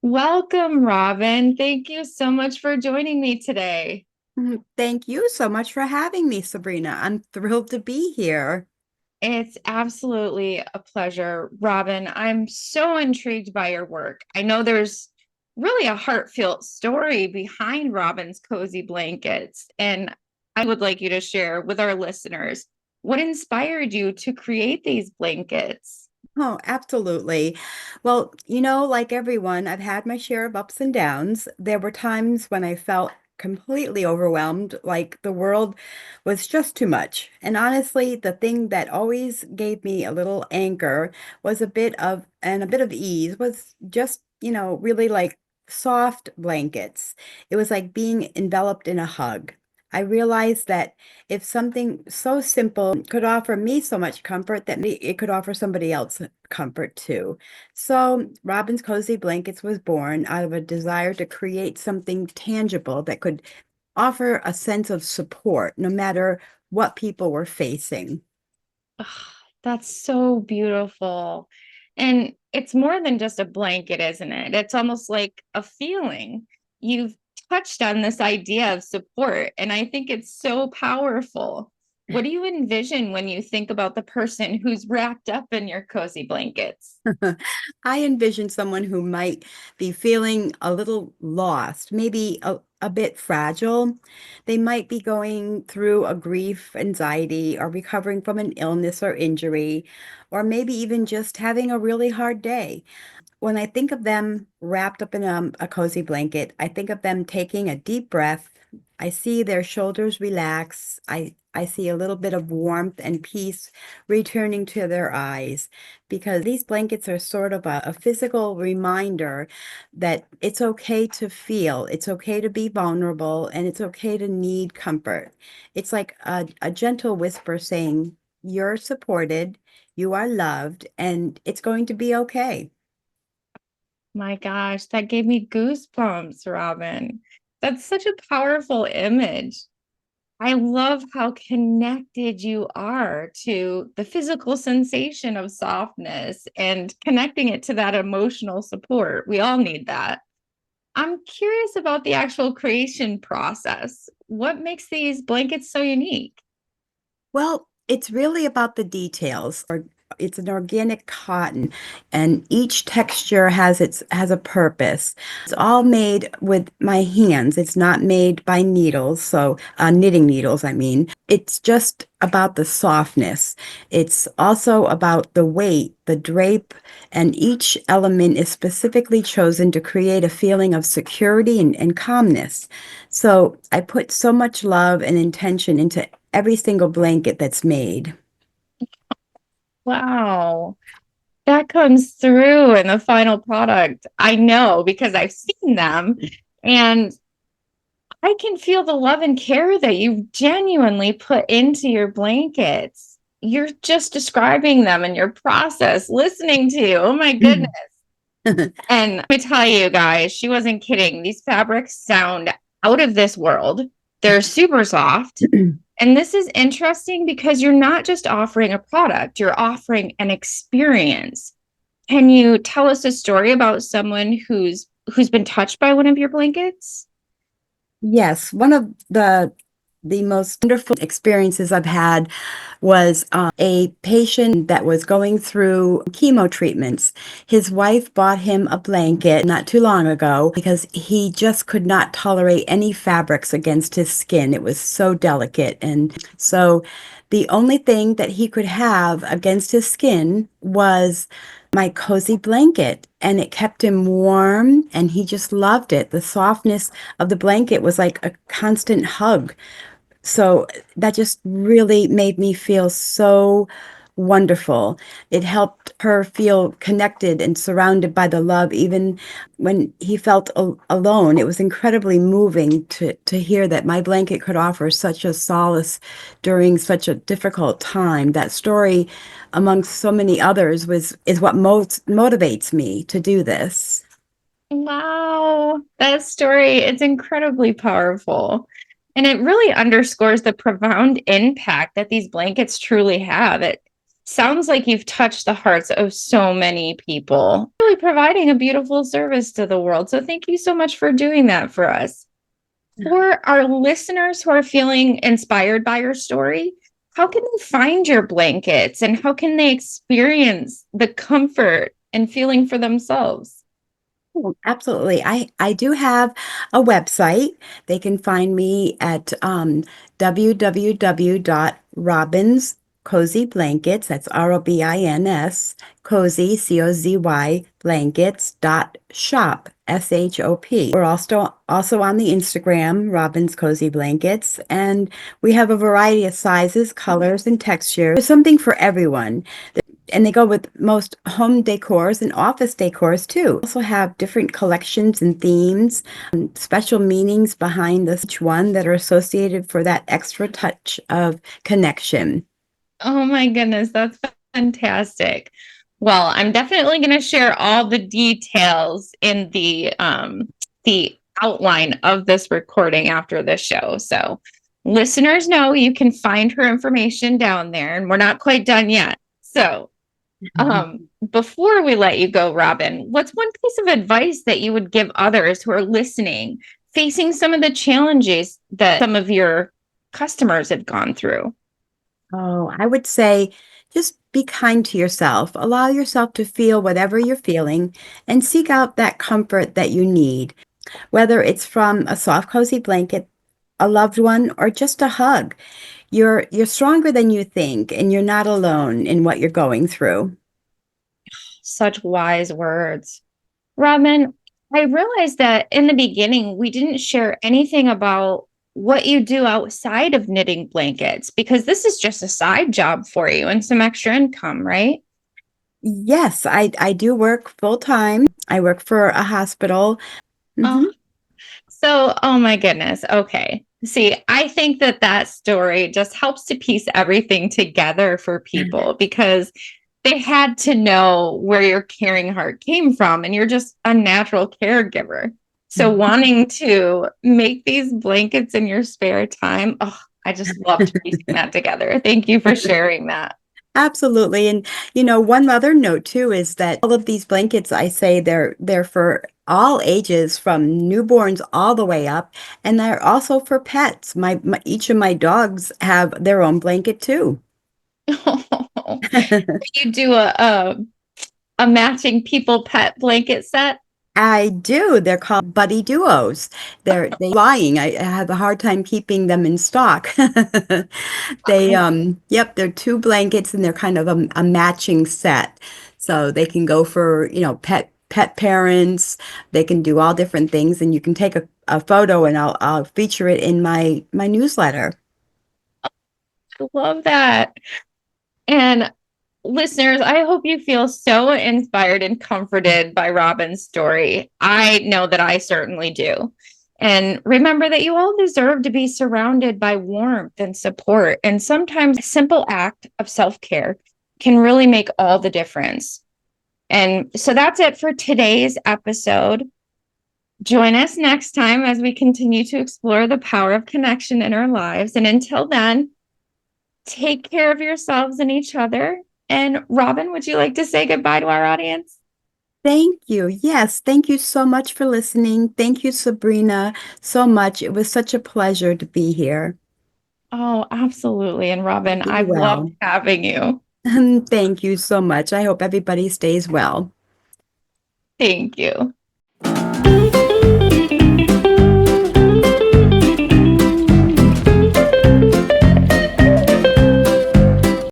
Welcome, Robin. Thank you so much for joining me today. Thank you so much for having me, Sabrina. I'm thrilled to be here. It's absolutely a pleasure, Robin. I'm so intrigued by your work. I know there's really a heartfelt story behind Robin's cozy blankets, and I would like you to share with our listeners what inspired you to create these blankets. Oh, absolutely. Well, like everyone, I've had my share of ups and downs. There were times when I felt completely overwhelmed, like the world was just too much. And honestly, the thing that always gave me a little anchor was a bit of ease was just, really like soft blankets. It was like being enveloped in a hug. I realized that if something so simple could offer me so much comfort, that it could offer somebody else comfort too. So Robin's Cozy Blankets was born out of a desire to create something tangible that could offer a sense of support no matter what people were facing. Ah, that's so beautiful. And it's more than just a blanket, isn't it? It's almost like a feeling. You've touched on this idea of support, and I think it's so powerful. What do you envision when you think about the person who's wrapped up in your cozy blankets? I envision someone who might be feeling a little lost, maybe a bit fragile. They might be going through a grief, anxiety, or recovering from an illness or injury, or maybe even just having a really hard day. When I think of them wrapped up in a cozy blanket, I think of them taking a deep breath. I see their shoulders relax. I see a little bit of warmth and peace returning to their eyes because these blankets are sort of a physical reminder that it's okay to feel, it's okay to be vulnerable, and it's okay to need comfort. It's like a gentle whisper saying, "You're supported, you are loved, and it's going to be okay." My gosh, that gave me goosebumps, Robin. That's such a powerful image. I love how connected you are to the physical sensation of softness and connecting it to that emotional support. We all need that. I'm curious about the actual creation process. What makes these blankets so unique? Well, it's really about the details. Or it's an organic cotton, and each texture has a purpose. It's all made with my hands. It's not made by needles, so knitting needles, I mean. It's just about the softness. It's also about the weight, the drape, and each element is specifically chosen to create a feeling of security and calmness. So I put so much love and intention into every single blanket that's made. Wow, that comes through in the final product. I know because I've seen them and I can feel the love and care that you genuinely put into your blankets. You're just describing them in your process, listening to you. Oh my goodness. And let me tell you guys, she wasn't kidding. These fabrics sound out of this world. They're super soft. And this is interesting because you're not just offering a product, you're offering an experience. Can you tell us a story about someone who's been touched by one of your blankets? Yes, one of the most wonderful experiences I've had was a patient that was going through chemo treatments. His wife bought him a blanket not too long ago because he just could not tolerate any fabrics against his skin. It was so delicate. And so the only thing that he could have against his skin was my cozy blanket, and it kept him warm, and he just loved it. The softness of the blanket was like a constant hug. So that just really made me feel so wonderful. It helped her feel connected and surrounded by the love, even when he felt alone. It was incredibly moving to hear that my blanket could offer such a solace during such a difficult time. That story, amongst so many others, is what most motivates me to do this. Wow, that story is incredibly powerful. And it really underscores the profound impact that these blankets truly have. Sounds like you've touched the hearts of so many people, really providing a beautiful service to the world. So thank you so much for doing that for us. For our listeners who are feeling inspired by your story, how can they find your blankets and how can they experience the comfort and feeling for themselves? Oh, absolutely. I do have a website. They can find me at www.robins Cozy Blankets. That's ROBINS, cozy, COZY, blankets dot shop, SHOP. We're also on the Instagram, Robins Cozy Blankets, and we have a variety of sizes, colors, and textures. There's something for everyone. And they go with most home decors and office decors too. Also have different collections and themes, special meanings behind each one that are associated for that extra touch of connection. Oh my goodness, that's fantastic. Well, I'm definitely going to share all the details in the outline of this recording after the show. So, listeners know you can find her information down there, and we're not quite done yet. So, before we let you go, Robin, what's one piece of advice that you would give others who are listening, facing some of the challenges that some of your customers have gone through? Oh, I would say just be kind to yourself. Allow yourself to feel whatever you're feeling and seek out that comfort that you need, whether it's from a soft, cozy blanket, a loved one, or just a hug. You're stronger than you think, and you're not alone in what you're going through. Such wise words. Robin, I realized that in the beginning, we didn't share anything about what you do outside of knitting blankets because this is just a side job for you and some extra income, right? Yes, I do work full time. I work for a hospital. Oh, Hmm. oh my goodness. Okay. See, I think that that story just helps to piece everything together for people because they had to know where your caring heart came from, and you're just a natural caregiver. So, wanting to make these blankets in your spare time, oh, I just loved piecing that together. Thank you for sharing that. Absolutely. And one other note too is that all of these blankets, I say they're for all ages from newborns all the way up, and they're also for pets. Each of my dogs have their own blanket too. You do a matching people pet blanket set. I do. They're called buddy duos. They flying. I have a hard time keeping them in stock. Yep, they're two blankets and they're kind of a matching set. So they can go for, pet parents. They can do all different things and you can take a photo and I'll feature it in my newsletter. I love that. And listeners, I hope you feel so inspired and comforted by Robin's story. I know that I certainly do. And remember that you all deserve to be surrounded by warmth and support. And sometimes a simple act of self care can really make all the difference. And so that's it for today's episode. Join us next time as we continue to explore the power of connection in our lives. And until then, take care of yourselves and each other. And Robin, would you like to say goodbye to our audience? Thank you. Yes, thank you so much for listening. Thank you, Sabrina, so much. It was such a pleasure to be here. Oh, absolutely. And Robin, Be I've loved well. having you. Thank you so much. I hope everybody stays well. Thank you.